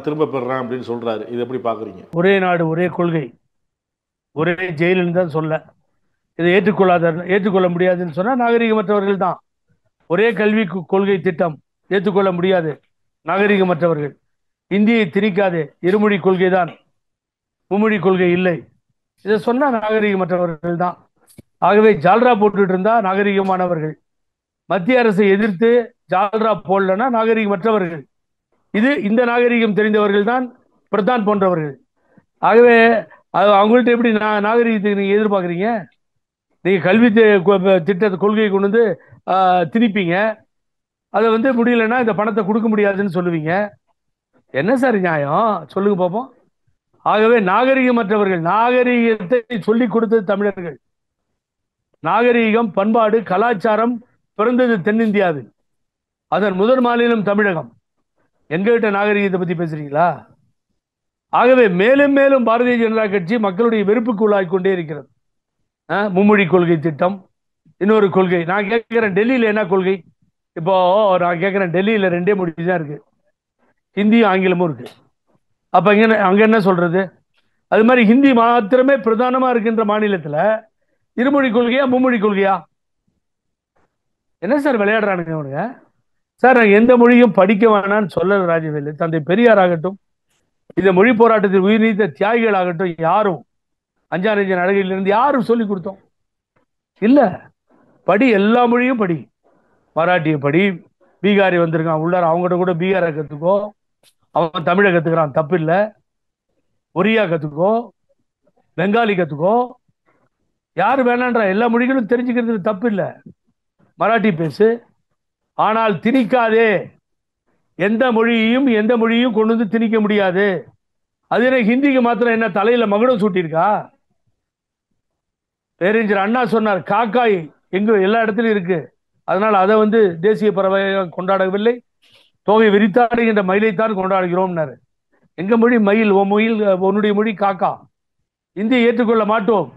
திரும்ப பெறுறேன் அப்படின்னு சொல்கிறாரு. இது எப்படி பார்க்குறீங்க? ஒரே நாடு ஒரே கொள்கை ஒரே ஜெயிலுன்னு தான் சொல்ல. இதை ஏற்றுக்கொள்ள முடியாதுன்னு சொன்னால் நாகரிகமற்றவர்கள் தான். ஒரே கல்வி கொள்கை திட்டம் ஏற்றுக்கொள்ள முடியாது, நாகரிகமற்றவர்கள். இந்தியை திணிக்காது, இருமொழி கொள்கை தான், மும்மொழி கொள்கை இல்லை. இதை சொன்னா நாகரிகமற்றவர்கள் தான். ஆகவே ஜால்ரா போட்டுட்டு இருந்தா நாகரிகமானவர்கள். மத்திய அரசை எதிர்த்து ஜால்ரா போடலன்னா நாகரிகமற்றவர்கள். இந்த நாகரிகம் தெரிந்தவர்கள் தான் பிரதான் போன்றவர்கள். ஆகவே அவங்கள்ட்ட எப்படி நாகரிகத்தை நீங்க எதிர்பார்க்குறீங்க? நீங்க கல்வி திட்டத்தை கொள்கையை கொண்டு வந்து திணிப்பீங்க. அதை வந்து முடியலன்னா இந்த பணத்தை கொடுக்க முடியாதுன்னு சொல்லுவீங்க. என்ன சார் நியாயம்? சொல்லுங்க பார்ப்போம். ஆகவே நாகரிகமற்றவர்கள். நாகரிகத்தை சொல்லிக் கொடுத்தது தமிழர்கள். நாகரிகம், பண்பாடு, கலாச்சாரம் பிறந்தது தென்னிந்தியாவில். அதன் முதல் மாநிலம் தமிழகம். எங்ககிட்ட நாகரிகத்தை பத்தி பேசுறீங்களா? ஆகவே மேலும் மேலும் பாரதிய ஜனதா கட்சி மக்களுடைய வெறுப்புக்கு உள்ளாகிக் கொண்டே இருக்கிறது. மும்மொழி கொள்கை திட்டம், இன்னொரு கொள்கை. நான் கேட்கிறேன், டெல்லியில என்ன கொள்கை? இப்போ நான் கேட்கிறேன், டெல்லியில 2 மொழி தான் இருக்கு, ஹிந்தியும் ஆங்கிலமும் இருக்கு. அப்ப அங்க என்ன சொல்றது? அது மாதிரி ஹிந்தி மாத்திரமே பிரதானமா இருக்கின்ற மாநிலத்துல இருமொழி கொள்கையா மும்மொழி கொள்கையா? என்ன சார் விளையாடுறானுங்க அவனுங்க? சார் நான் எந்த மொழியும் படிக்க வேணான்னு சொல்லல ராஜவேலு. தந்தை பெரியார் ஆகட்டும், இந்த மொழி போராட்டத்தில் உயிர் நீத்த தியாகிகள் ஆகட்டும், யாரும் அஞ்சானஞ்சன் அழகையிலிருந்து யாரும் சொல்லி கொடுத்தோம் இல்ல. படி, எல்லா மொழியும் படி. மராட்டிய படி. பீகாரி வந்திருக்கான் உள்ளார, அவங்ககிட்ட கூட பீகாரை கத்துக்கோ. அவன் தமிழை கத்துக்கிறான், தப்பு இல்லை. ஒரியா கத்துக்கோ, பெங்காலி கத்துக்கோ. யாரு வேணான்றா? எல்லா மொழிகளும் தெரிஞ்சுக்கிறது தப்பு இல்லை. மராட்டி பேசு, ஆனால் திணிக்காதே. எந்த மொழியையும் கொண்டு வந்து திணிக்க முடியாது. அது என்ன ஹிந்திக்கு மாத்திரம் என்ன தலையில மகுடம் சூட்டியிருக்கா? பேரறிஞர் அண்ணா சொன்னார், காக்காய் எங்க எல்லா இடத்துலயும் இருக்கு, அதனால அதை தேசிய பறவையாக கொண்டாடவில்லை, தோகை விரித்தாடுகின்ற மயிலைத்தான் கொண்டாடுகிறோம்னாரு. எங்க மொழி மயில், மொயில், உன்னுடைய மொழி காக்கா. இந்தியை ஏற்றுக்கொள்ள மாட்டோம்.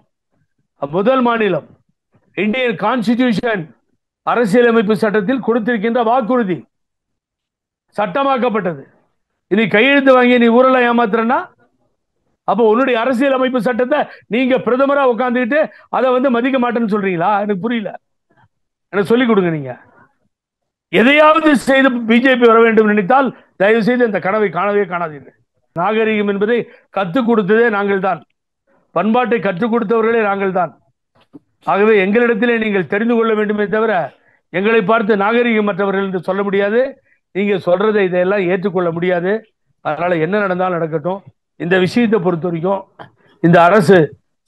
முதல் மாநிலம் இந்தியன் கான்ஸ்டிடியூஷன் அரசியலமைப்பு சட்டத்தில் கொடுத்திருக்கின்ற வாக்குறுதி சட்டமாக்கப்பட்டது. இனி கையெழுத்து வாங்கி நீ ஊரெல்லாம் ஏமாத்துறன்னா அப்போ உன்னுடைய அரசியல் அமைப்பு சட்டத்தை நீங்க பிரதமரா உட்கார்ந்துக்கிட்டு அதை மதிக்க மாட்டேன்னு சொல்றீங்களா? எனக்கு புரியல. எனக்கு சொல்லிக் கொடுங்க. நீங்க எதையாவது செய்து பிஜேபி வர வேண்டும் நினைத்தால் தயவு செய்து இந்த கனவை காணவே காணாதீர்கள். நாகரிகம் என்பதை கற்றுக் கொடுத்ததே நாங்கள் தான், பண்பாட்டை கற்றுக் கொடுத்தவர்களே நாங்கள் தான். ஆகவே எங்களிடத்திலே நீங்கள் தெரிந்து கொள்ள வேண்டுமே தவிர எங்களை பார்த்து நாகரிகம் மற்றவர்கள் என்று சொல்ல முடியாது. நீங்க சொல்றதை இதையெல்லாம் ஏற்றுக்கொள்ள முடியாது. அதனால என்ன நடந்தாலும் நடக்கட்டும். இந்த விஷயத்தை பொறுத்த வரைக்கும் இந்த அரசு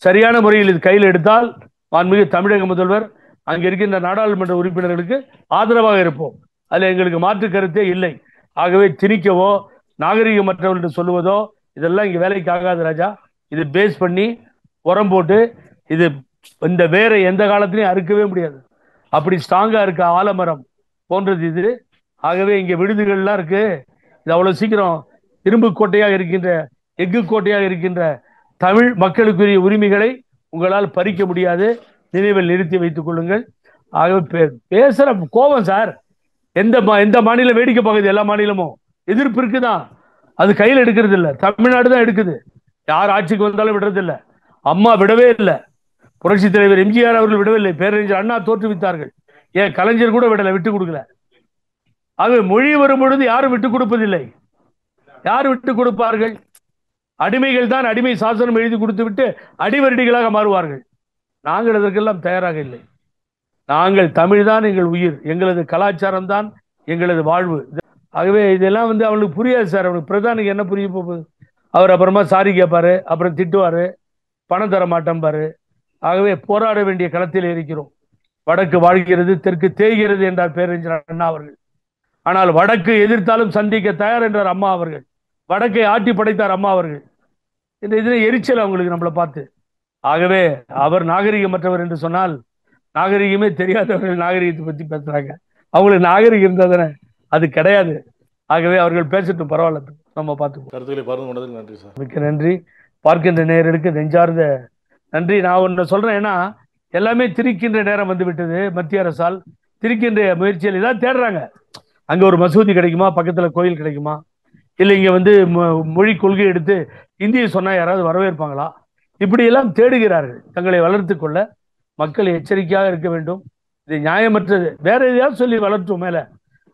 சரியான முறையில் இது கையில் எடுத்தால் மாண்புமிகு தமிழக முதல்வர் அங்க இருக்கின்ற நாடாளுமன்ற உறுப்பினர்களுக்கு ஆதரவாக இருப்போம். அதுல எங்களுக்கு மாற்று கருத்தே இல்லை. ஆகவே திணிக்கவோ நாகரிகமற்றவர்கள் என்று சொல்லுவதோ இதெல்லாம் இங்க வேலைக்கு ஆகாது ராஜா. இது பேஸ் பண்ணி உரம் போட்டு இது இந்த வேற எந்த காலத்திலையும் அறுக்கவே முடியாது. அப்படி ஸ்ட்ராங்கா இருக்க ஆலமரம் போன்றது இது. ஆகவே இங்க விடுதிகள்லாம் இருக்கு. இது அவ்வளவு சீக்கிரம் இரும்பு கோட்டையாக இருக்கின்ற, எஃகு கோட்டையாக இருக்கின்ற தமிழ் மக்களுக்குரிய உரிமைகளை உங்களால் பறிக்க முடியாது. நினைவில் நிறுத்தி வைத்துக் கொள்ளுங்கள். ஆகவே பேசுற கோபம் சார். எந்த மாநிலம் வேடிக்கை பார்க்குது? எல்லா மாநிலமும் எதிர்ப்பு இருக்குதான், அது கையில் எடுக்கிறது இல்லை. தமிழ்நாடு தான் எடுக்குது. யார் ஆட்சிக்கு வந்தாலும் விடுறது இல்லை. அம்மா விடவே இல்லை, புரட்சி தலைவர் எம்ஜிஆர் அவர்கள் விடவில்லை, பேரறிஞர் அண்ணா தோற்றுவித்தார்கள். ஏன் கலைஞர் கூட விடலை, விட்டு கொடுக்கல. ஆகவே மொழி வரும் பொழுது யாரும் விட்டுக் கொடுப்பதில்லை. யார் விட்டுக் கொடுப்பார்கள்? அடிமைகள் தான் அடிமை சாசனம் எழுதி கொடுத்து விட்டு அடிவருடிகளாக மாறுவார்கள். நாங்கள் அதற்கெல்லாம் தயாராக இல்லை. நாங்கள் தமிழ் தான் எங்கள் உயிர், எங்களது கலாச்சாரம் தான் எங்களது வாழ்வு. ஆகவே இதெல்லாம் அவனுக்கு புரியாது சார். அவனுக்கு பிரதானுக்கு என்ன புரிய போகுது? அவர் அப்புறமா சாரி கேட்பாரு, அப்புறம் திட்டுவாரு, பணம் தர மாட்டேன்பாரு. ஆகவே போராட வேண்டிய களத்தில் இருக்கிறோம். வடக்கு வாழ்கிறது, தெற்கு தேய்கிறது என்றார் பேரறிஞர் அண்ணா அவர்கள். ஆனால் வடக்கு எதிர்த்தாலும் சந்திக்க தயார் என்றார் அம்மா அவர்கள். வடக்கை ஆட்டி படைத்தார் அம்மா அவர்கள். இந்த இதில் எரிச்சல் அவங்களுக்கு நம்மளை பார்த்து. ஆகவே அவர் நாகரிகமற்றவர் என்று சொன்னால் நாகரிகமே தெரியாதவர்கள் நாகரிகத்தை பற்றி பேசுறாங்க. அவங்களுக்கு நாகரிகம் இருந்தால் தானே, அது கிடையாது. ஆகவே அவர்கள் பேசட்டும், பரவாயில்ல, நம்ம பார்த்துக்கோ. கருத்துக்களை பகிர்ந்து கொண்டதுக்கு நன்றி சார். மிக்க நன்றி. பார்க்கின்ற நேயர்களுக்கு நெஞ்சார்ந்த நன்றி. நான் ஒன்று சொல்றேன், ஏன்னா எல்லாமே திரிக்கின்ற நேரம் வந்து விட்டது. மத்திய அரசால் திரிக்கின்ற முயற்சிகள் இதான் தேடுறாங்க. அங்க ஒரு மசூதி கிடைக்குமா, பக்கத்துல கோயில் கிடைக்குமா, இல்லை இங்க மொழி கொள்கை எடுத்து இந்தியை சொன்னா யாராவது வரவேற்பாங்களா, இப்படி எல்லாம் தேடுகிறார்கள் தங்களை வளர்த்து கொள்ள. மக்கள் எச்சரிக்கையாக இருக்க வேண்டும். இது நியாயமற்றது. வேற எதையாவது சொல்லி வளர்த்தும், மேல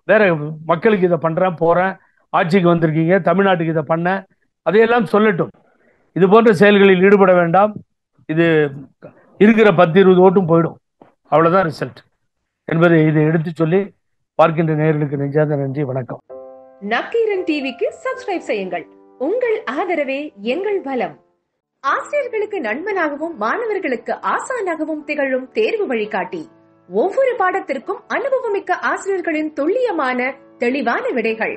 வேற மக்களுக்கு இதை பண்றேன், போறேன், ஆட்சிக்கு வந்திருக்கீங்க, தமிழ்நாட்டுக்கு இதை பண்ண, அதையெல்லாம் சொல்லட்டும். இது போன்ற செயல்களில் ஈடுபட வேண்டாம். இது இருக்கிற 10-20 ஓட்டும் போயிடும், அவ்வளவுதான் ரிசல்ட் என்பதை இதை எடுத்து சொல்லி பார்க்கின்ற நேயர்களுக்கு நெஞ்சார்ந்த நன்றி, வணக்கம். நக்கீரன் டிவிக்கு சப்ஸ்கிரைப் செய்யுங்கள். உங்கள் ஆதரவே எங்கள் பலம். ஆசிரியர்களுக்கு நண்பனாகவும் மாணவர்களுக்கு ஆசானாகவும் திகழும் தேர்வு வழிகாட்டி. ஒவ்வொரு பாடத்திற்கும் அனுபவமிக்க ஆசிரியர்களின் துல்லியமான தெளிவான விடைகள்.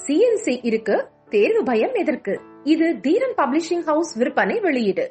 CNC இருக்கு, தேர்வு பயம் எதற்கு? இது தீரன் பப்ளிஷிங் ஹவுஸ் விற்பனை வெளியீடு.